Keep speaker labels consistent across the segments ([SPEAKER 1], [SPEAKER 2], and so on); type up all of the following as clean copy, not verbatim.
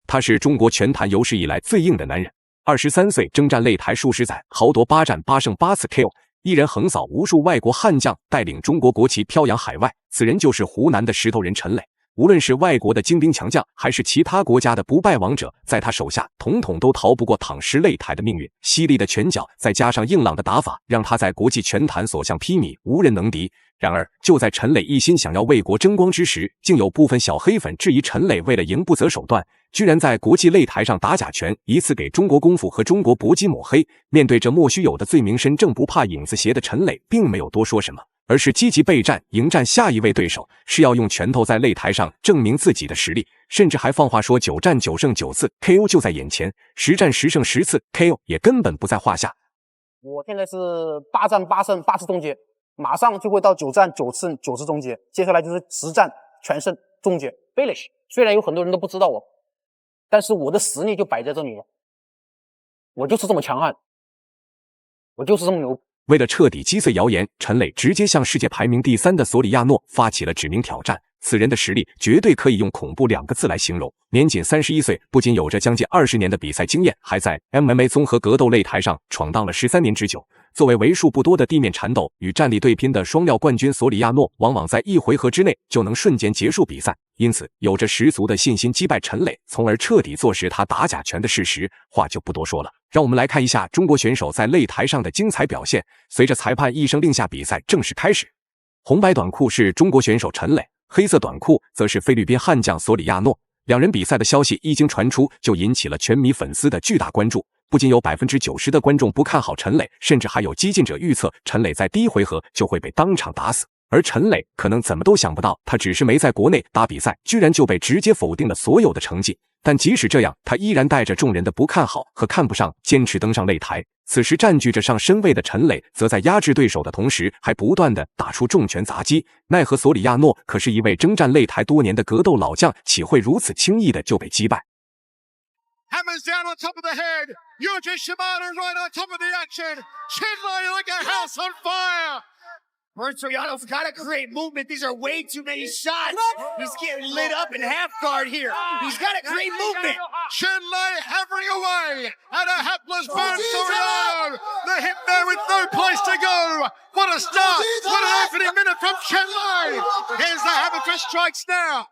[SPEAKER 1] 他是中国拳坛有史以来最硬的男人。23岁征战擂台数十载，豪夺8战8胜8次 KO， 一人横扫无数外国悍将，带领中国国旗飘扬海外。此人就是湖南的石头人陈磊。无论是外国的精兵强将，还是其他国家的不败王者，在他手下统统都逃不过躺尸擂台的命运。犀利的拳脚，再加上硬朗的打法，让他在国际拳坛所向披靡，无人能敌。然而，就在陈磊一心想要为国争光之时，竟有部分小黑粉质疑陈磊为了赢不择手段，居然在国际擂台上打假拳，以此给中国功夫和中国搏击抹黑。面对这莫须有的罪名，身正不怕影子斜的陈磊并没有多说什么，而是积极备战，迎战下一位对手，是要用拳头在擂台上证明自己的实力，甚至还放话说9战9胜9次 KO 就在眼前，10战10胜10次 KO 也根本不在话下。
[SPEAKER 2] 我现在是8战8胜8次终结，马上就会到9战9胜9次终结，接下来就是10战全胜终结 finish。 虽然有很多人都不知道我，但是我的实力就摆在这里了，我就是这么强悍，我就是这么牛。
[SPEAKER 1] 为了彻底击碎谣言，陈磊直接向世界排名第3的索里亚诺发起了指名挑战。此人的实力绝对可以用恐怖2个字来形容。年仅31岁，不仅有着将近20年的比赛经验，还在 MMA 综合格斗擂台上闯荡了13年之久。作为为数不多的地面缠斗与站立对拼的双料冠军，索里亚诺往往在1回合之内就能瞬间结束比赛，因此有着十足的信心击败陈磊，从而彻底坐实他打假拳的事实。话就不多说了，让我们来看一下中国选手在擂台上的精彩表现。随着裁判一声令下，比赛正式开始。红白短裤是中国选手陈磊，黑色短裤则是菲律宾悍将索里亚诺。两人比赛的消息一经传出，就引起了拳迷粉丝的巨大关注。不仅有 90% 的观众不看好陈磊，甚至还有激进者预测陈磊在第1回合就会被当场打死。而陈磊可能怎么都想不到，他只是没在国内打比赛，居然就被直接否定了所有的成绩。但即使这样，他依然带着众人的不看好和看不上，坚持登上擂台。此时占据着上身位的陈磊，则在压制对手的同时，还不断地打出重拳砸击。奈何索里亚诺可是一位征战擂台多年的格斗老将，岂会如此轻易的就被击败？
[SPEAKER 3] Hammers down on top of the head. Yuji Shimada right on top of the action. Chinley like a house on fire.
[SPEAKER 4] Soriano's got to create movement. These are way too many shots. He's getting lit up in half guard here. He's got to create movement.
[SPEAKER 3] Chinley hammering away at a hapless Bone Soriano. The hit there with no place to go. What a start. What an opening minute from Chinley. Here's the hammer for strikes now.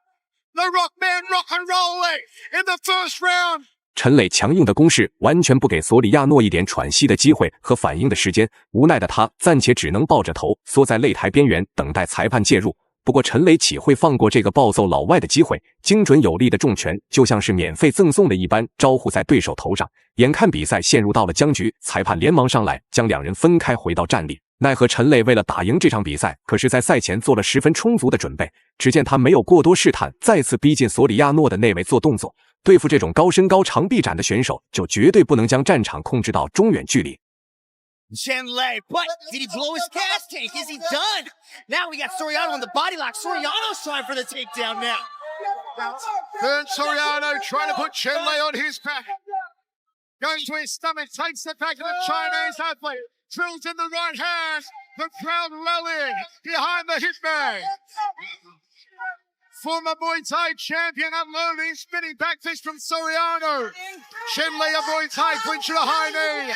[SPEAKER 3] The Rockman rock and rolling in the first round.
[SPEAKER 1] 陈磊强硬的攻势完全不给索里亚诺一点喘息的机会和反应的时间，无奈的他暂且只能抱着头缩在擂台边缘，等待裁判介入。不过陈磊岂会放过这个暴揍老外的机会？精准有力的重拳就像是免费赠送的一般招呼在对手头上。眼看比赛陷入到了僵局，裁判连忙上来将两人分开，回到站立。奈何陈磊为了打赢这场比赛，可是在赛前做了十分充足的准备。只见他没有过多试探，再次逼近索里亚诺的内围做动作。对付这种高身高长臂展的选手，就绝对不能将战场控制到中远距离。
[SPEAKER 4] Chinley, but did he blow his gas tank? Is he done? Now we got Soriano on the body lock. Soriano's trying for the takedown now.
[SPEAKER 3] Then Soriano trying to put Chinley on his back. Goes to his stomach, takes the back of the Chinese athlete. Drills in the right hand. The crowd rallying behind the hitman. Former Muay Thai champion unloading spinning back fist from Soriano. Chinley a Muay Thai clinch to the high knee.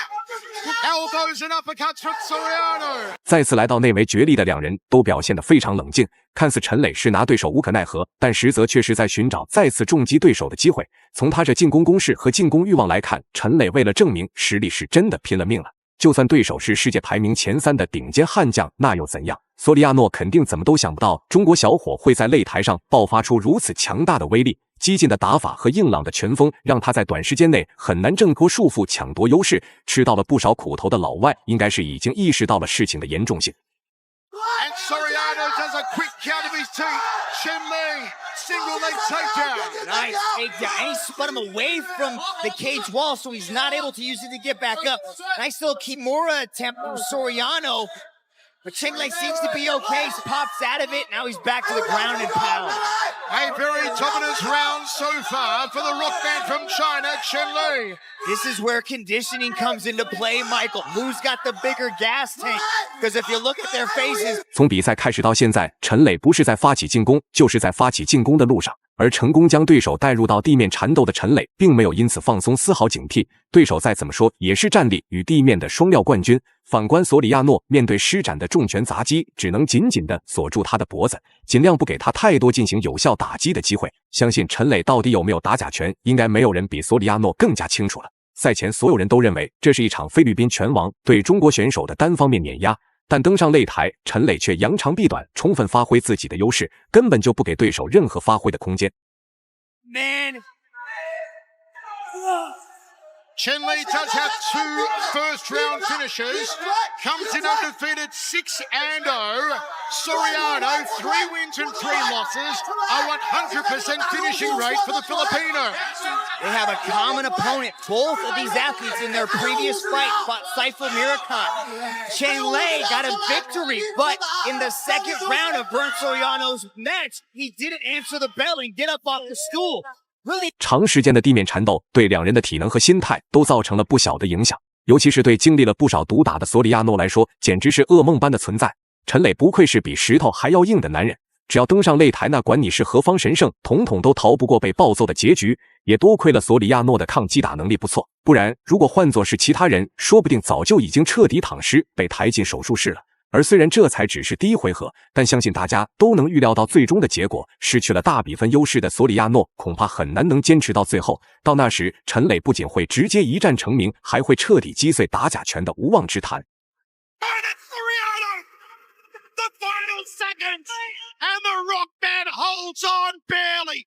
[SPEAKER 3] Elbows and uppercuts from Soriano.
[SPEAKER 1] 再次来到内围角力的两人都表现得非常冷静，看似陈磊是拿对手无可奈何，但实则却是在寻找再次重击对手的机会。从他这进攻攻势和进攻欲望来看，陈磊为了证明实力是真的拼了命了。就算对手是世界排名前3的顶尖悍将，那又怎样？索里亚诺肯定怎么都想不到，中国小伙会在擂台上爆发出如此强大的威力。激进的打法和硬朗的拳风，让他在短时间内很难挣脱束缚，抢夺优势。吃到了不少苦头的老外，应该是已经意识到了事情的严重性。
[SPEAKER 3] And Soriano does a quick count of his teeth. Chinley, single leg takedown.
[SPEAKER 4] Nice takedown. And he spun him away from the cage wall, so he's not able to use it to get back up. Nice little Kimura attempt from Soriano. But Chinley seems to be okay. He pops out of it. Now he's back to the ground and pound.
[SPEAKER 3] A very dominant round so far for the Rockman from China, Chinley.
[SPEAKER 4] This is where conditioning comes into play, Michael. Who's got the bigger gas tank? Because if you look at their faces...
[SPEAKER 1] 从比赛开始到现在，陈磊不是在发起进攻，就是在发起进攻的路上。而成功将对手带入到地面缠斗的陈磊，并没有因此放松丝毫警惕。对手再怎么说也是站立与地面的双料冠军。反观索里亚诺，面对施展的重拳砸击，只能紧紧地锁住他的脖子，尽量不给他太多进行有效打击的机会。相信陈磊到底有没有打假拳，应该没有人比索里亚诺更加清楚了。赛前所有人都认为这是一场菲律宾拳王对中国选手的单方面碾压。但登上擂台，陈磊却扬长避短，充分发挥自己的优势，根本就不给对手任何发挥的空间。
[SPEAKER 4] Man.
[SPEAKER 3] Chen Lei does have 2 first-round finishes. Comes in undefeated 6-0. Soriano, 3 wins and 3 losses. A 100% finishing rate for the Filipino.
[SPEAKER 4] They have a common opponent. Both of these athletes in their previous fight fought Saiful Mirakan. Chen Lei got a victory, but in the second round of Bern Soriano's match, he didn't answer the bell and get up off the stool. Really?
[SPEAKER 1] 长时间的地面缠斗对两人的体能和心态都造成了不小的影响，尤其是对经历了不少毒打的索里亚诺来说，简直是噩梦般的存在。陈磊不愧是比石头还要硬的男人，只要登上擂台，那管你是何方神圣，统统都逃不过被暴揍的结局。也多亏了索里亚诺的抗击打能力不错，不然如果换作是其他人，说不定早就已经彻底躺尸，被抬进手术室了。而虽然这才只是第一回合，但相信大家都能预料到最终的结果。失去了大比分优势的索里亚诺恐怕很难能坚持到最后。到那时，陈磊不仅会直接一战成名，还会彻底击碎打假拳的无妄之谈。
[SPEAKER 3] The final seconds, and the Rockman holds on barely.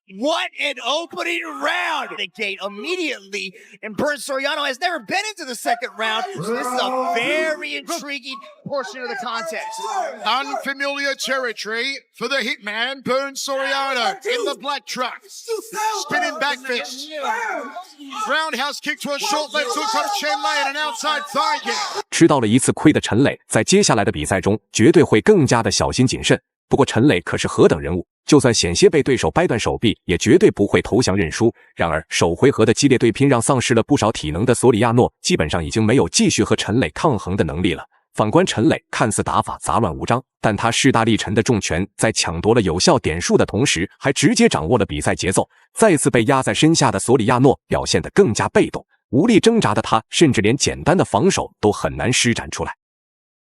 [SPEAKER 4] What an opening round! The gate immediately, and Bern Soriano has never been into the second round, so this is a very intriguing portion of the contest.
[SPEAKER 3] Unfamiliar territory for the hitman, Bern Soriano, in the black truck. Spinning back fist. Roundhouse kick to a short left hook from Chen Lei and an outside thigh kick.
[SPEAKER 1] 吃到了一次亏的陈磊，在接下来的比赛中绝对会更加的小心谨慎。不过陈磊可是何等人物，就算险些被对手掰断手臂，也绝对不会投降认输。然而首回合的激烈对拼让丧失了不少体能的索里亚诺基本上已经没有继续和陈磊抗衡的能力了。反观陈磊，看似打法杂乱无章，但他势大力沉的重拳在抢夺了有效点数的同时，还直接掌握了比赛节奏。再次被压在身下的索里亚诺表现得更加被动，无力挣扎的他甚至连简单的防守都很难施展出来。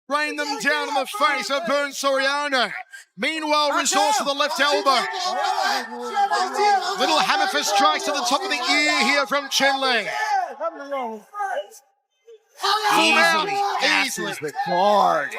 [SPEAKER 3] Rain them down in the face of Bern Soriano. Meanwhile, resource to the left elbow. Little hammer fist strikes to the top of the ear here from Chen Lei.
[SPEAKER 4] Easily passes the guard.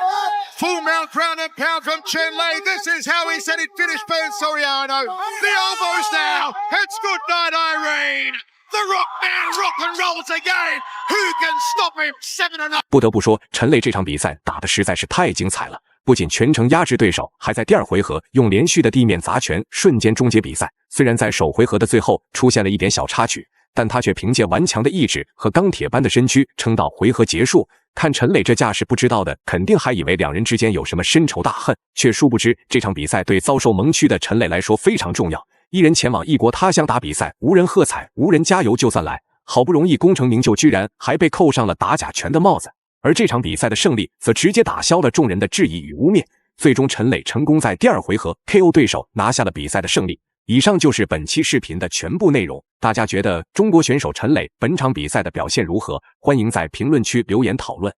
[SPEAKER 3] Full mount ground and pound from Chen Lei. This is how he said he'd finish Bern Soriano. The elbows now. It's good night, Irene. The Rockman rock and rolls again. Who can stop him? 7-0.
[SPEAKER 1] 不得不说，陈磊这场比赛打得实在是太精彩了，不仅全程压制对手，还在第二回合用连续的地面砸拳瞬间终结比赛。虽然在首回合的最后出现了一点小插曲，但他却凭借顽强的意志和钢铁般的身躯撑到回合结束。看陈磊这架势，不知道的肯定还以为两人之间有什么深仇大恨，却殊不知这场比赛对遭受蒙屈的陈磊来说非常重要。一人前往异国他乡打比赛，无人喝彩，无人加油就算来，好不容易功成名就，居然还被扣上了打假拳的帽子。而这场比赛的胜利则直接打消了众人的质疑与污蔑，最终陈磊成功在第二回合 KO 对手，拿下了比赛的胜利。以上就是本期视频的全部内容，大家觉得中国选手陈磊本场比赛的表现如何？欢迎在评论区留言讨论。